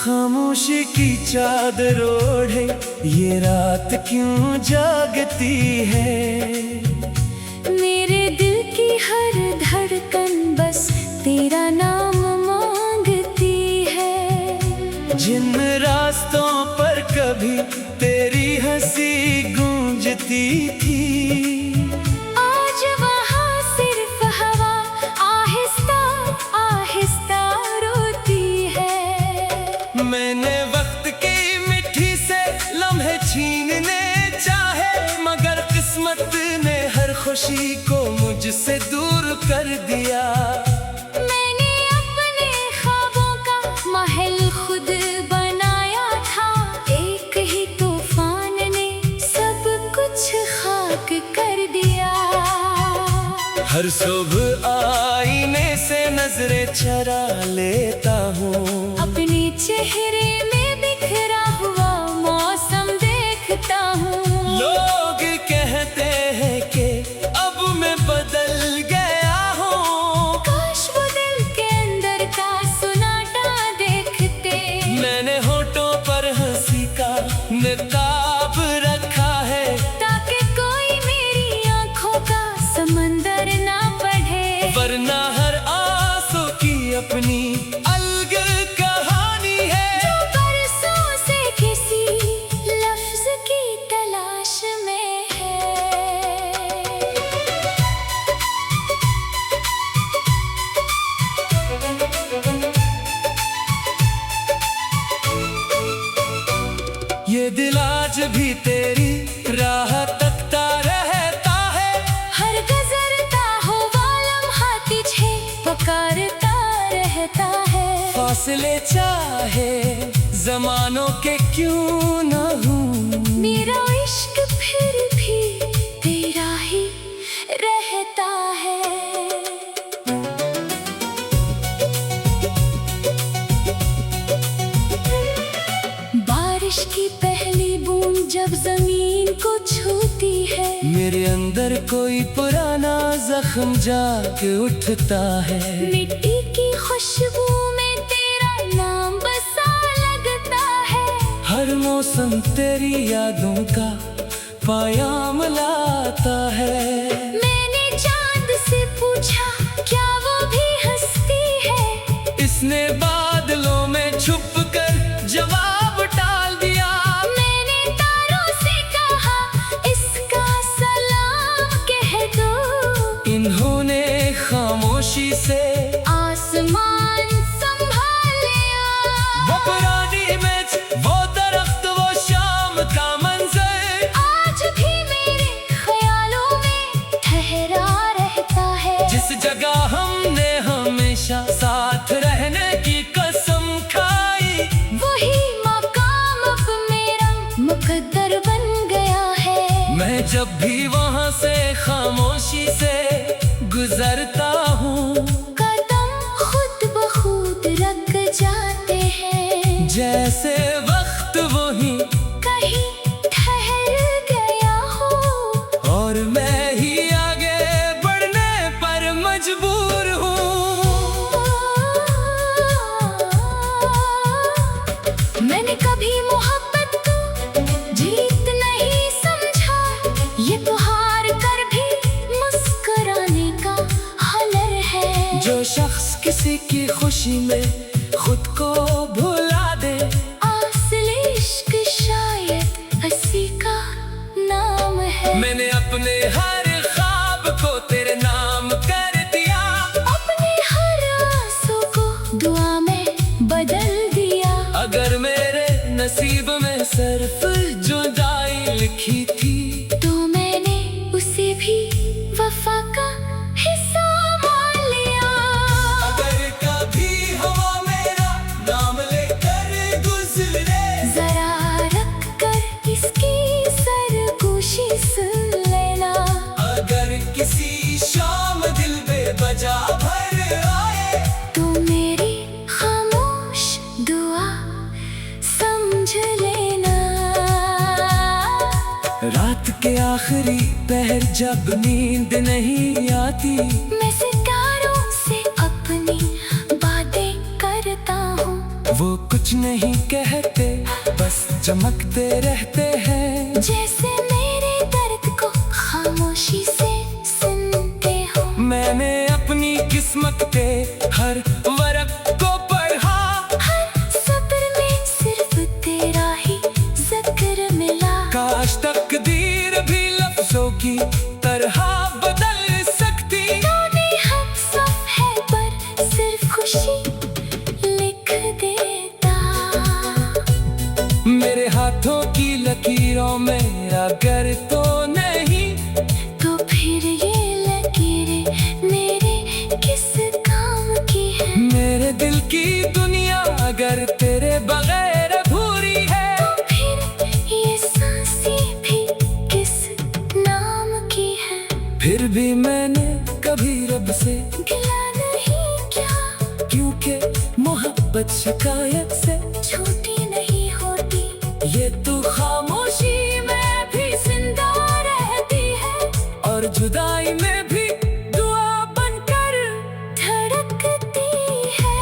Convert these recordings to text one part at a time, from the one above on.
खामोशी की चादर ओढ़े ये रात क्यों जागती है। मेरे दिल की हर धड़कन बस तेरा नाम मांगती है। जिन रास्तों पर कभी तेरी हंसी गूंजती थी, आज वहाँ सिर्फ हवा आहिस्ता आहिस्ता रोती है। मैंने वक्त की मिट्टी से लम्हे छीनने चाहे, मगर किस्मत ने हर खुशी को मुझसे दूर कर दिया। मैंने अपने ख्वाबों का महल खुद बनाया था, एक ही तूफान ने सब कुछ खाक कर दिया। हर सुबह आईने से नजरें चरा लेता हूँ, अपने चेहरे में बिखरा हुआ मौसम देखता हूँ। लोग कहते हैं कि अब मैं बदल गया हूँ, काश वो दिल के अंदर का सुनाटा देखते। मैंने होठों पर हंसी का निकाब रखा है, ताकि कोई मेरी आंखों का समंदर ना पढ़े। वरना हर आंसू की अपनी अलग कहानी है, जो बरसों से किसी लफ्ज की तलाश में है। ये दिल आज भी तेरी राह तकता रहता है। हर गुजरता हुआ लम्हा तुझे पुकारता रहता है। फासले चाहे जमानों के क्यों न हूँ, मेरा इश्क फिर भी तेरा ही रहता है। बारिश की पहली बूंद जब जमीन को छूती है, मेरे अंदर कोई पुराना जख्म जाग उठता है। मिट्टी की खुशबू में तेरा नाम बसा लगता है। हर मौसम तेरी यादों का पायाम लाता है। मैंने चांद से पूछा क्या वो भी हंसती है, इसने बादलों में छुप कर जवाब टाल दिया। मैंने तारों से कहा इसका सलाम कह दो। इन्होंने खामोशी से आसमान संभाल लिया। वो पुरानी इमेज, वो दरख्त, वो शाम का मंजर आज भी मेरे ख्यालों में ठहरा रहता है। जिस जगह हमने हमेशा साथ रहने की कसम खाई, वही मकाम अब मेरा मुकद्दर बन गया है। मैं जब भी वहाँ से खामोशी से गुजरता हूँ, कदम खुद ब खुद रख जाते हैं। जैसे वक्त वही कहीं ठहर गया हो, और मैं ही आगे बढ़ने पर मजबूर हूँ। मैंने कभी मोहब्बत को जीत नहीं समझा, ये तो हार कर भी मुस्कुराने का हुनर है। जो शख्स किसी की खुशी में खुद को भुला दे, असल इश्क शायद हंसी का नाम है। मैंने अपने हर ख्वाब को तेरे नाम कर दिया। अपने हर आंसू को दुआ में बदल दिया। अगर मेरे नसीब में सिर्फ जुदाई लिखी थी, तो मैंने उसे भी वफा का हिस्सा मान लिया। अगर कभी हवा मेरा नाम लेकर गुजरे, जरा रख कर इसकी सरगोशी सुन लेना। अगर किसी शाम दिल बेवजह भर आए, तो मेरी खामोश दुआ समझ लेना। रात के आखिरी पहर जब नींद नहीं आती, मैं सितारों से अपनी बातें करता हूँ। वो कुछ नहीं कहते, बस चमकते रहते हैं। जैसे मेरे दर्द को खामोशी से सुनते हो। मैंने अपनी किस्मत के हर वर्क को पढ़ा, हर सब्र में सिर्फ तेरा ही जिक्र मिला। काश तकदीर भी लफ्जों की तरह बदल सकती। तूने हक साफ है पर सिर्फ खुशी लिख देता। मेरे हाथों की लकीरों में अगर तो नहीं, तो फिर ये लकीरें मेरे किस काम की है? मेरे दिल की दुनिया अगर तेरे बगैर अधूरी है, तो फिर ये सांसें भी किस नाम की है? फिर भी मैंने कभी रब से गिला नहीं क्या, क्योंकि मोहब्बत शिकायत से छोटी नहीं होती। ये तू खामोशी में भी जिंदा रहती है, और जुदाई में भी दुआ बनकर धड़कती है।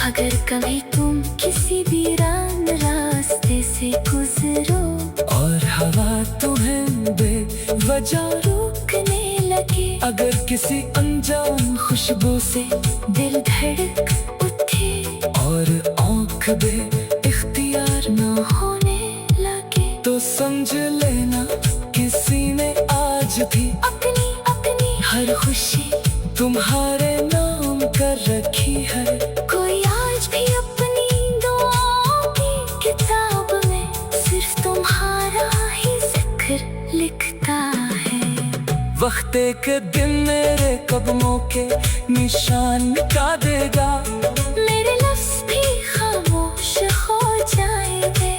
अगर कभी तुम किसी वीरान रास्ते से गुजरो, और हवा तुम्हें बेवजह रोकने लगे, अगर किसी अनजान खुशबू से दिल धड़क उठे, और आँख बे इख्तियार न होने लगे, तो समझ लेना किसी ने आज भी अपनी अपनी हर खुशी तुम्हारे नाम कर रखी है। कोई आज भी अपनी दुआओं की किताब में सिर्फ तुम्हारा ही जिक्र लिखता है। वक्त एक दिन मेरे कदमों के निशान मिटा देगा, मेरे लफ्ज़ भी खामोश हो जाएंगे,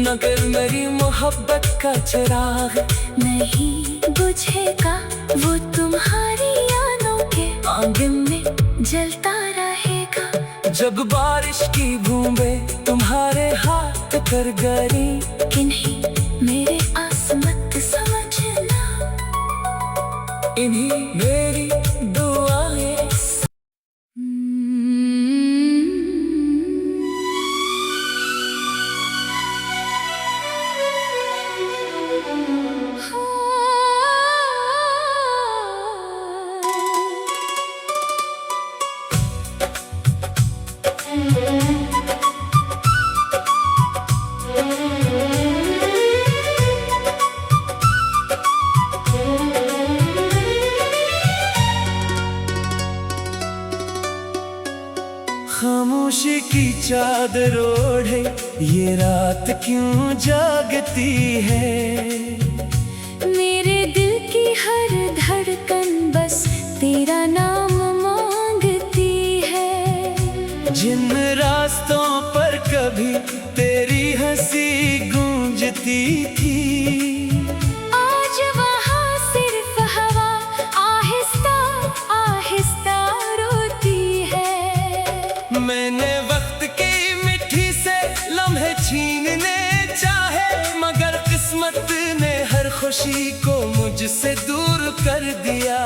मगर मेरी मोहब्बत का चिराग नहीं बुझेगा। वो तुम्हारी यादों के आंगन में जलता रहेगा। जब बारिश की बूंदें तुम्हारे हाथ पर गिरी, किन्हीं मेरे आसमत समझना, इन्हीं मेरी दुआएं। खामोशी की चादर ओढ़े ये रात क्यों जागती है? मेरे दिल की हर धड़कन बस तेरा नाम मांगती है। जिन रास्तों पर कभी तेरी हंसी गूंजती थी, आज वहाँ सिर्फ हवा आहिस्ता आहिस्ता रोती है। मैंने वक्त की मिट्टी से लम्हे छीनने चाहे, मगर किस्मत ने हर खुशी को मुझसे दूर कर दिया।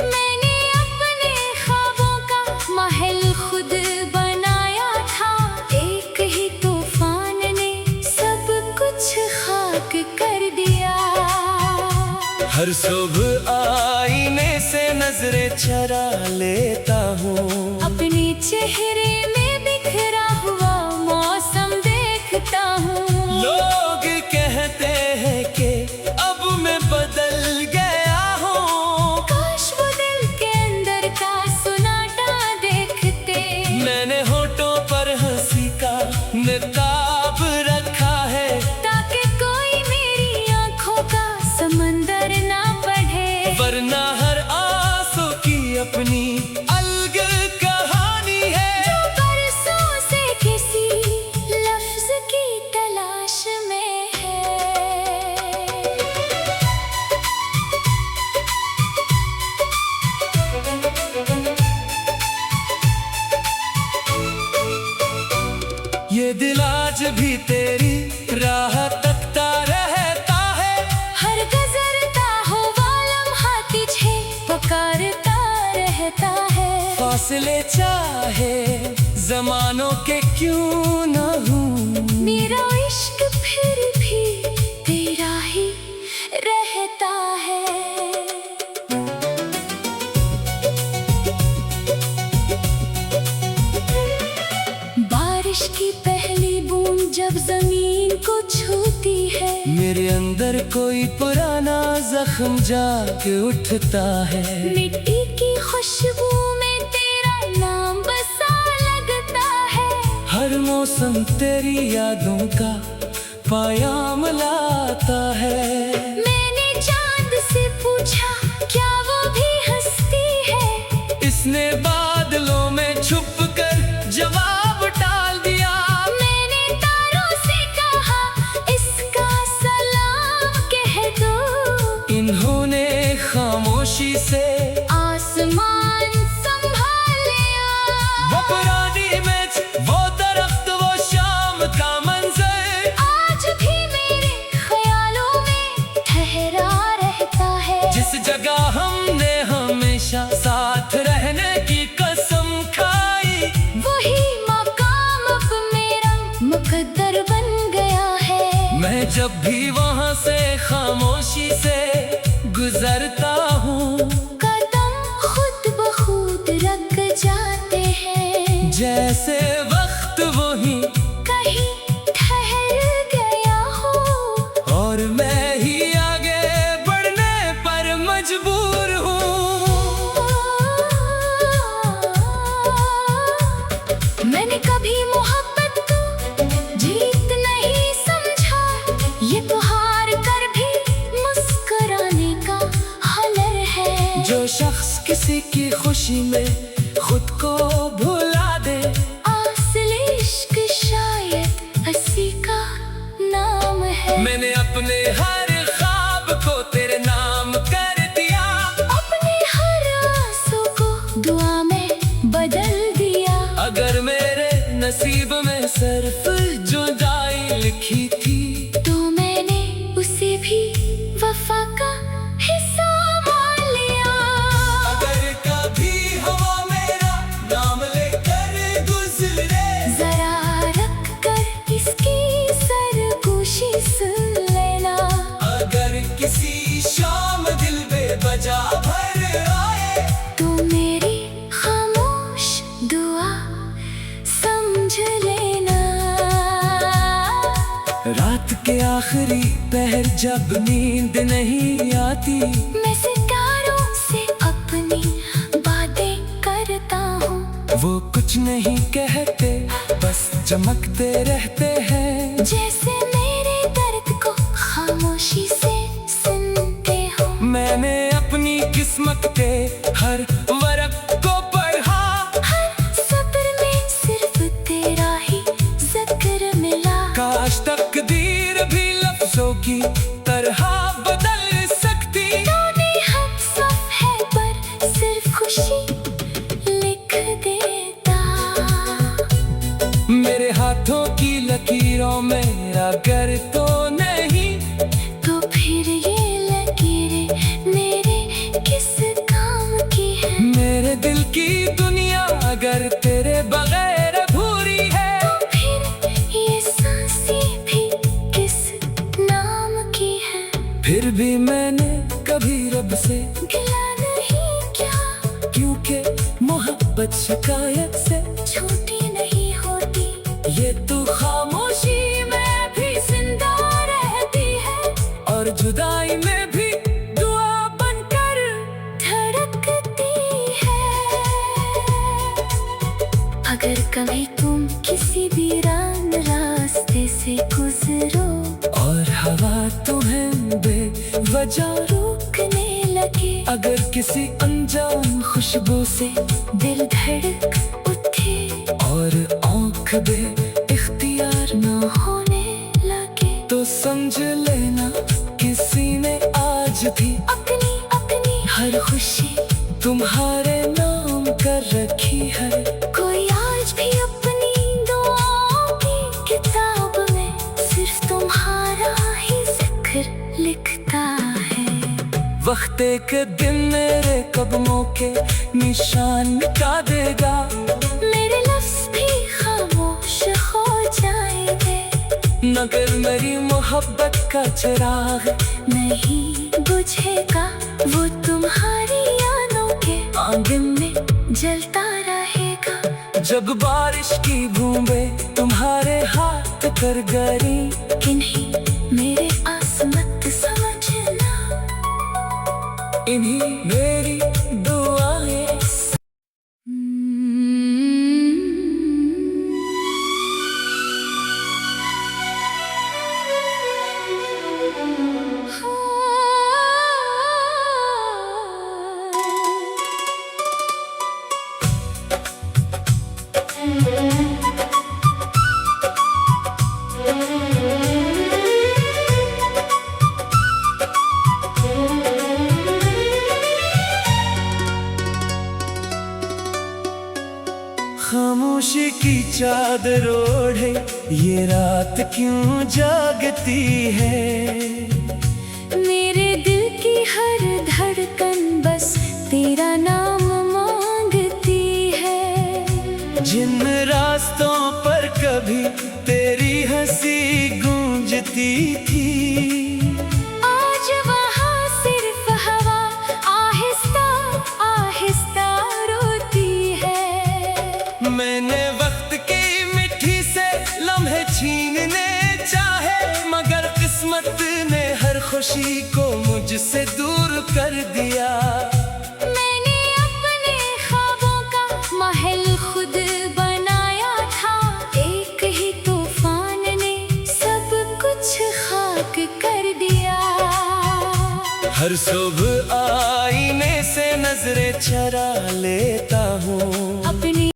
मैंने अपने ख्वाबों का महल खुद बनाया था, एक ही तूफान ने सब कुछ खाक कर दिया। हर सुबह आईने से नजरें चरा लेता हूँ, अपने चेहरे में बिखरा हुआ मौसम देखता हूँ। लोग कहते हैं कि अब मैं बदल गया हूँ, काश वो दिल के अंदर का सुनाटा देखते। मैंने होठों पर हंसी का निकाब रखा है, ताकि कोई मेरी आंखों का समंदर ना पढ़े। वरना हर आंसू की अपनी अलग फासले चाहे जमानों के क्यों न हूँ, मेरा इश्क फिर भी तेरा ही रहता है। बारिश की पहली बूंद जब जमीन को छूती है, मेरे अंदर कोई पुराना जख्म जाके उठता है। मिट्टी की खुशबू में तेरा नाम बसा लगता है। हर मौसम तेरी यादों का पायाम लाता है। मैंने चांद से पूछा क्या वो भी हंसती है, इसने बादलों में छुप कर जवाब टाल दिया। मैंने तारों से कहा इसका सलाम कह दो, इन्होंने खामोशी से आसमान संभाल लिया। वो पुरानी इमेज, वो दरख्त, वो शाम का मंजर आज भी मेरे ख्यालों में ठहरा रहता है। जिस जगह हमने हमेशा साथ रहने की कसम खाई, वही मकाम अब मेरा मुकद्दर बन गया है। मैं जब भी वहाँ से खामोशी से गुजरता हूँ, कदम खुद ब खुद रख जाते हैं, जैसे वक्त वही कहीं ठहर गया हो। और मैं ही आगे बढ़ने पर मजबूर हूँ। मैंने कभी मोहब्बत को जीत नहीं समझा, ये तो हार कर भी मुस्कुराने का हुनर है। जो शख्स किसी की खुशी में खुद को भुला दे, असली इश्क शायद इसी का नाम है। मैंने अपने हर ख्वाब को तेरे नाम कर दिया, अपने हर आंसू को दुआ में बदल दिया। अगर मेरे नसीब में सिर्फ जुदाई लिखी थी, तो मैंने उसे भी वफा का हिस्सा मान लिया। अगर कभी हवा मेरा नाम लेकर गुजरे, जरा रख कर इसकी सरगोशी सुन लेना। अगर किसी शाम दिल बेवजह भर आए, तो मेरी खामोश दुआ समझ लेना। रात के आखिरी पहर जब नींद नहीं आती, मैं सितारों से अपनी बातें करता हूँ। वो कुछ नहीं कहते, बस चमकते रहते हैं। जैसे मेरे दर्द को खामोशी से सुनते हो। मैंने अपनी किस्मत के हर वर्क को पढ़ा, हर सब्र में सिर्फ तेरा ही जिक्र मिला। काश तकदीर भी लफ्जों की तरह बदल सकती। तूने हम सफ़े पर सिर्फ खुशी लिख देता। मेरे हाथों की लकीरों में अगर तो नहीं, तो फिर ये लकीरें मेरे किस काम की है। मेरे दिल की दुनिया अगर तेरे बगैर अधूरी है, तो फिर ये सांसें भी किस नाम की है। फिर भी मैंने कभी रब से गिला नहीं क्या, क्योंकि मोहब्बत शिकायत से झूठी नहीं होती। ये तू खामोशी में भी जिंदा रहती है, और जुदाई में भी दुआ बनकर धड़कती है। अगर कभी तुम किसी वीरान रास्ते से गुजरो, और हवा तुम्हें बेवजह रोकने लगे, अगर किसी अनजान खुशबू से दिल धड़क उठे, और आँख बे इख्तियार न होने लगे, तो समझ लेना किसी ने आज भी अपनी अपनी हर खुशी तुम्हारे नाम कर रखी है। कोई आज भी अपनी दुआओं की किताब में सिर्फ तुम्हारा ही जिक्र लिखता है। वक्त वक्त एक दिन मेरे कदमों के निशान मिटा देगा। मेरे लफ्ज़ भी खामोश हो जाएंगे, मगर मेरी मोहब्बत का चिराग नहीं बुझेगा। वो तुम्हारी यादों के आंगन में जलता रहेगा। जब बारिश की बूंदें तुम्हारे हाथ पर गिरी, इन्हीं मेरे आसमत समझना, इन्हीं मेरी दुआएं। खामोशी की चादर ओढ़े ये रात क्यों जागती है। मेरे दिल की हर धड़कन बस तेरा नाम मांगती है। जिन रास्तों पर कभी तेरी हंसी गूंजती थी, आज वहाँ सिर्फ हवा आहिस्ता आहिस्ता रोती है। मैंने वक्त की मिट्टी से लम्हे छीनने चाहे, मगर किस्मत ने हर खुशी को मुझसे दूर कर दिया। मैंने अपने ख्वाबों का महल खुद बनाया था, एक ही तूफान ने सब कुछ खाक कर दिया। हर सुबह आईने से नजरें चरा लेता हूँ, अपनी